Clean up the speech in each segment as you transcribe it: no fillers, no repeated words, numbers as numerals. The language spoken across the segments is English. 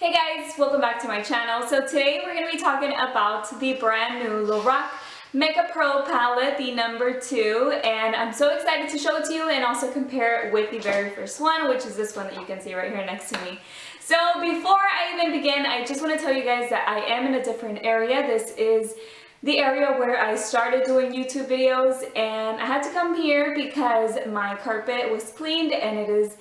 Hey guys, welcome back to my channel. So today we're going to be talking about the brand new LORAC Makeup Pro palette, the number 2, and I'm so excited to show it to you and also compare it with the very first one, which is this one that you can see right here next to me. So before I even begin, I just want to tell you guys that I am in a different area. This is the area where I started doing YouTube videos, and I had to come here because my carpet was cleaned and it is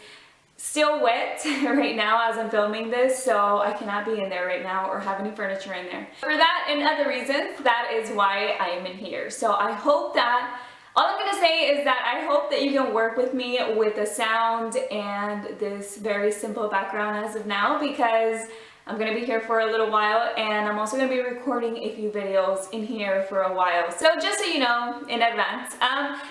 still wet right now as I'm filming this, so I cannot be in there right now or have any furniture in there. For that and other reasons, that is why I am in here. So I hope that, all I'm going to say is that I hope that you can work with me with the sound and this very simple background as of now, because I'm going to be here for a little while, and I'm also going to be recording a few videos in here for a while. So just so you know in advance,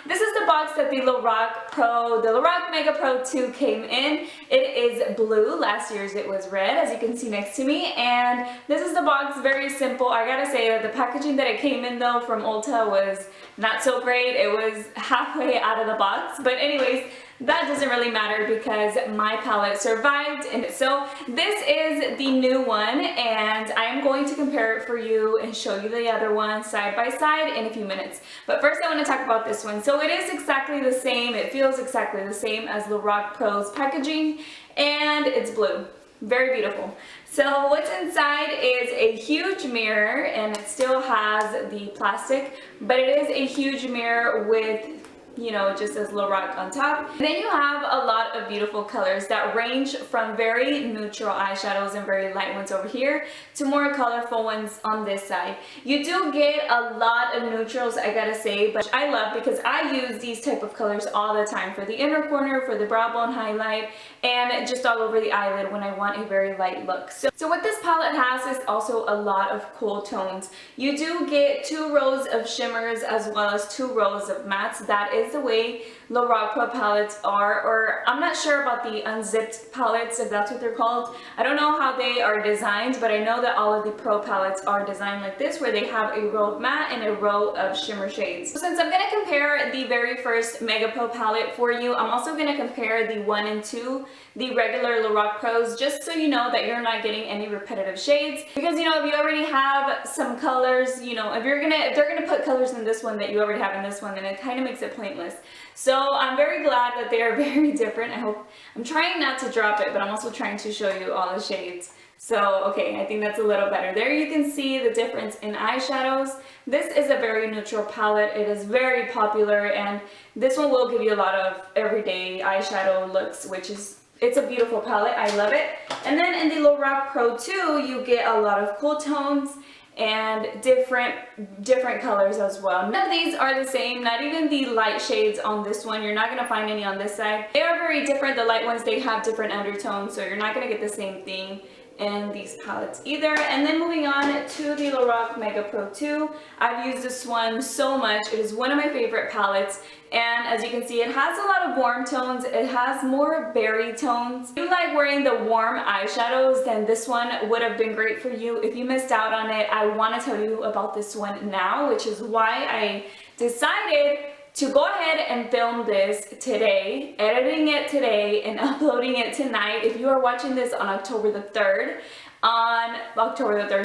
this is the box that the LORAC Mega Pro 2 came in. It is blue. Last year's it was red, as you can see next to me. And this is the box, very simple. I gotta say that the packaging that it came in though from Ulta was not so great. It was halfway out of the box. But anyways, that doesn't really matter because my palette survived. And so this is the new one, and I am going to compare it for you and show you the other one side by side in a few minutes. But first I want to talk about this one. So it is exactly the same. It feels exactly the same as LORAC Pro's packaging, and it's blue. Very beautiful. So what's inside is a huge mirror, and it still has the plastic, but it is a huge mirror with, you know, just as LORAC on top. And then you have a lot of beautiful colors that range from very neutral eyeshadows and very light ones over here to more colorful ones on this side. You do get a lot of neutrals, I gotta say, but I love because I use these type of colors all the time for the inner corner, for the brow bone highlight, and just all over the eyelid when I want a very light look. So what this palette has is also a lot of cool tones. You do get 2 rows of shimmers as well as 2 rows of mattes. That is the way LORAC Pro palettes are, or I'm not sure about the unzipped palettes, if that's what they're called. I don't know how they are designed, but I know that all of the Pro palettes are designed like this, where they have a row of matte and a row of shimmer shades. So since I'm going to compare the very first Mega Pro palette for you, I'm also going to compare the 1 and 2, the regular LORAC Pros, just so you know that you're not getting any repetitive shades. Because, you know, if you already have some colors, you know, if they're gonna put colors in this one that you already have in this one, then it kind of makes it pointless. So I'm very glad that they are very different. I'm trying not to drop it, but I'm also trying to show you all the shades. So, okay, I think that's a little better. There you can see the difference in eyeshadows. This is a very neutral palette. It is very popular, and this one will give you a lot of everyday eyeshadow looks, which is, it's a beautiful palette. I love it. And then in the LORAC Pro 2, you get a lot of cool tones and different colors as well. None of these are the same, not even the light shades on this one. You're not going to find any on this side. They are very different. The light ones, they have different undertones, so you're not going to get the same thing in these palettes either. And then moving on to the LORAC Mega Pro 2, I've used this one so much. It is one of my favorite palettes, and as you can see, it has a lot of warm tones. It has more berry tones. If you like wearing the warm eyeshadows, then this one would have been great for you. If you missed out on it, I want to tell you about this one now, which is why I decided to go ahead and film this today, editing it today, and uploading it tonight. If you are watching this on October the 3rd,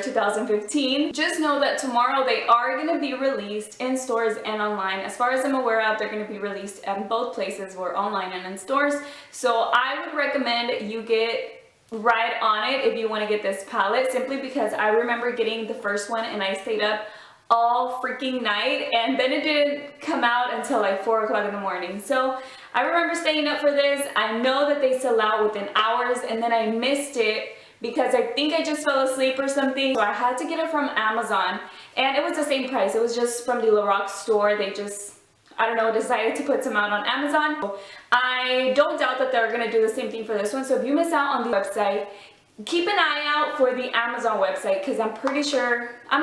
2015, just know that tomorrow they are going to be released in stores and online. As far as I'm aware of, they're going to be released at both places, where online and in stores. So I would recommend you get right on it if you want to get this palette, simply because I remember getting the first one and I stayed up all freaking night, and then it didn't come out until like 4 o'clock in the morning. So I remember staying up for this. I know that they sell out within hours, and then I missed it because I think I just fell asleep or something. So I had to get it from Amazon, and it was the same price. It was just from the LORAC store. They just, I don't know, decided to put some out on Amazon. I don't doubt that they're gonna do the same thing for this one. So if you miss out on the website, keep an eye out for the Amazon website, because I'm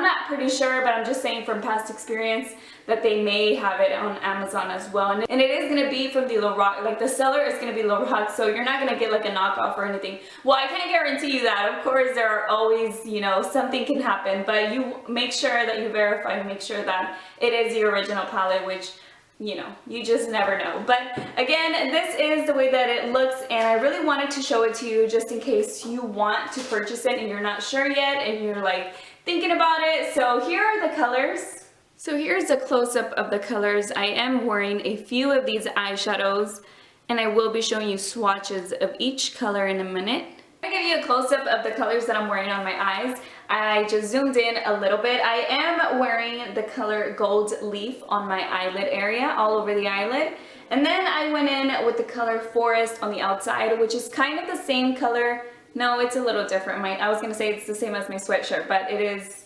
not pretty sure, but I'm just saying from past experience that they may have it on Amazon as well. And it is going to be from the LORAC, like the seller is going to be LORAC, so you're not going to get like a knockoff or anything. Well, I can't guarantee you that. Of course, there are always, you know, something can happen, but you make sure that you verify and make sure that it is the original palette, which you know, you just never know. But again, this is the way that it looks, and I really wanted to show it to you just in case you want to purchase it and you're not sure yet and you're like thinking about it. So here are the colors. So here's a close-up of the colors. I am wearing a few of these eyeshadows, and I will be showing you swatches of each color in a minute. I'm gonna give you a close-up of the colors that I'm wearing on my eyes. I just zoomed in a little bit. I am wearing the color Gold Leaf on my eyelid area, all over the eyelid. And then I went in with the color Forest on the outside, which is kind of the same color. No, it's a little different. I was gonna say it's the same as my sweatshirt, but it is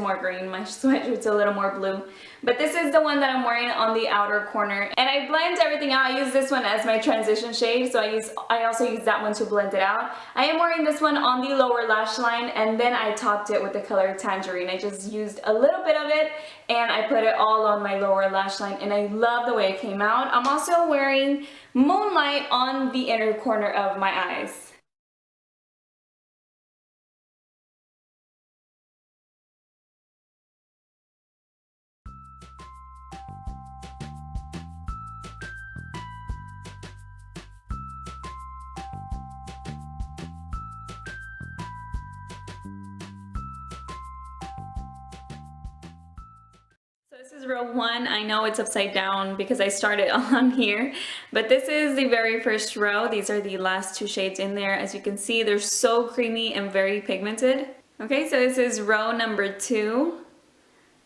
more green. My sweatshirt's a little more blue. But this is the one that I'm wearing on the outer corner. And I blend everything out. I use this one as my transition shade, so I also use that one to blend it out. I am wearing this one on the lower lash line, and then I topped it with the color Tangerine. I just used a little bit of it, and I put it all on my lower lash line, and I love the way it came out. I'm also wearing Moonlight on the inner corner of my eyes. This is row 1. I know it's upside down because I started on here, but this is the very first row. These are the last 2 shades in there. As you can see, they're so creamy and very pigmented. Okay, so this is row number 2.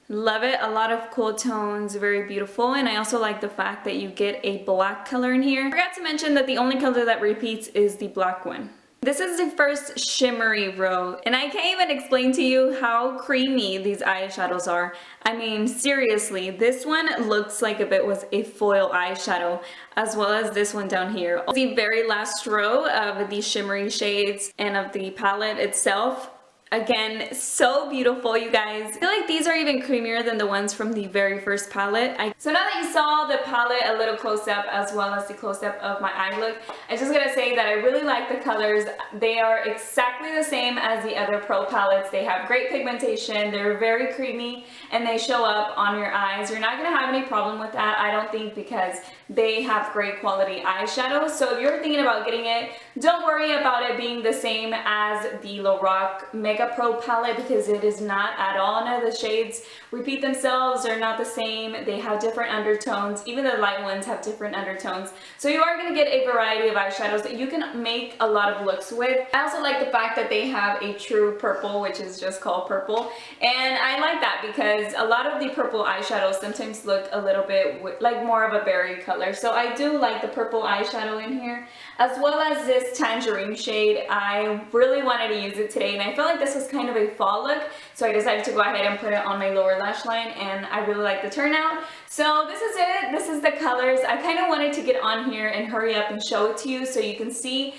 Love it. A lot of cool tones, very beautiful. And I also like the fact that you get a black color in here. I forgot to mention that the only color that repeats is the black one. This is the first shimmery row, and I can't even explain to you how creamy these eyeshadows are. I mean, seriously, this one looks like if it was a foil eyeshadow, as well as this one down here. The very last row of the shimmery shades and of the palette itself. Again, so beautiful, you guys. I feel like these are even creamier than the ones from the very first palette. So now that you saw the palette a little close up as well as the close up of my eye look, I just gotta say that I really like the colors. They are exactly the same as the other Pro palettes. They have great pigmentation, they're very creamy, and they show up on your eyes. You're not gonna have any problem with that, I don't think, because they have great quality eyeshadows. So if you're thinking about getting it, don't worry about it being the same as the LORAC Mega Pro palette, because it is not at all. None of the shades repeat themselves, they're not the same, they have different undertones. Even the light ones have different undertones. So you are going to get a variety of eyeshadows that you can make a lot of looks with. I also like the fact that they have a true purple, which is just called purple, and I like that because a lot of the purple eyeshadows sometimes look a little bit like more of a berry color. So I do like the purple eyeshadow in here, as well as this tangerine shade. I really wanted to use it today, and I felt like this was kind of a fall look, so I decided to go ahead and put it on my lower lash line, and I really like the turnout. So this is it. This is the colors. I kind of wanted to get on here and hurry up and show it to you so you can see.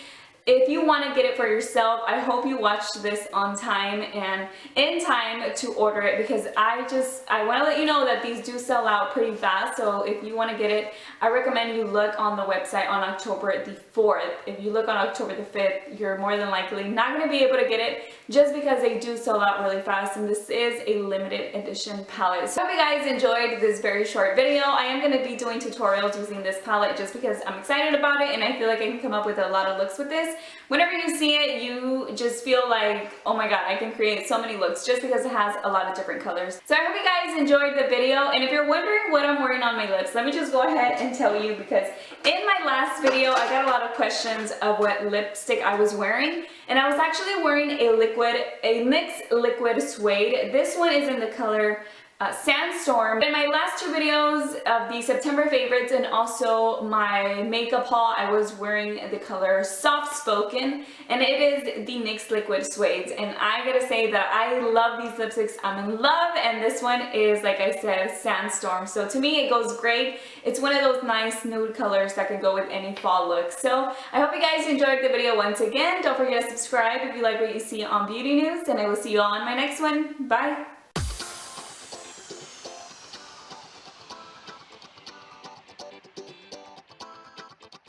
If you want to get it for yourself, I hope you watched this on time and in time to order it, because I want to let you know that these do sell out pretty fast. So if you want to get it, I recommend you look on the website on October the 4th. If you look on October the 5th, you're more than likely not going to be able to get it, just because they do sell out really fast, and this is a limited edition palette. So I hope you guys enjoyed this very short video. I am going to be doing tutorials using this palette just because I'm excited about it, and I feel like I can come up with a lot of looks with this. Whenever you see it, you just feel like, oh my god, I can create so many looks just because it has a lot of different colors. So I hope you guys enjoyed the video, and if you're wondering what I'm wearing on my lips, let me just go ahead and tell you, because in my last video I got a lot of questions of what lipstick I was wearing, and I was actually wearing a mixed liquid suede. This one is in the color Sandstorm. In my last 2 videos of the September favorites and also my makeup haul, I was wearing the color Soft Spoken, and it is the NYX Liquid Suede. And I gotta say that I love these lipsticks. I'm in love, and this one is, like I said, Sandstorm. So to me, it goes great. It's one of those nice nude colors that can go with any fall look. So I hope you guys enjoyed the video once again. Don't forget to subscribe if you like what you see on Beauty News, and I will see you all in my next one. Bye!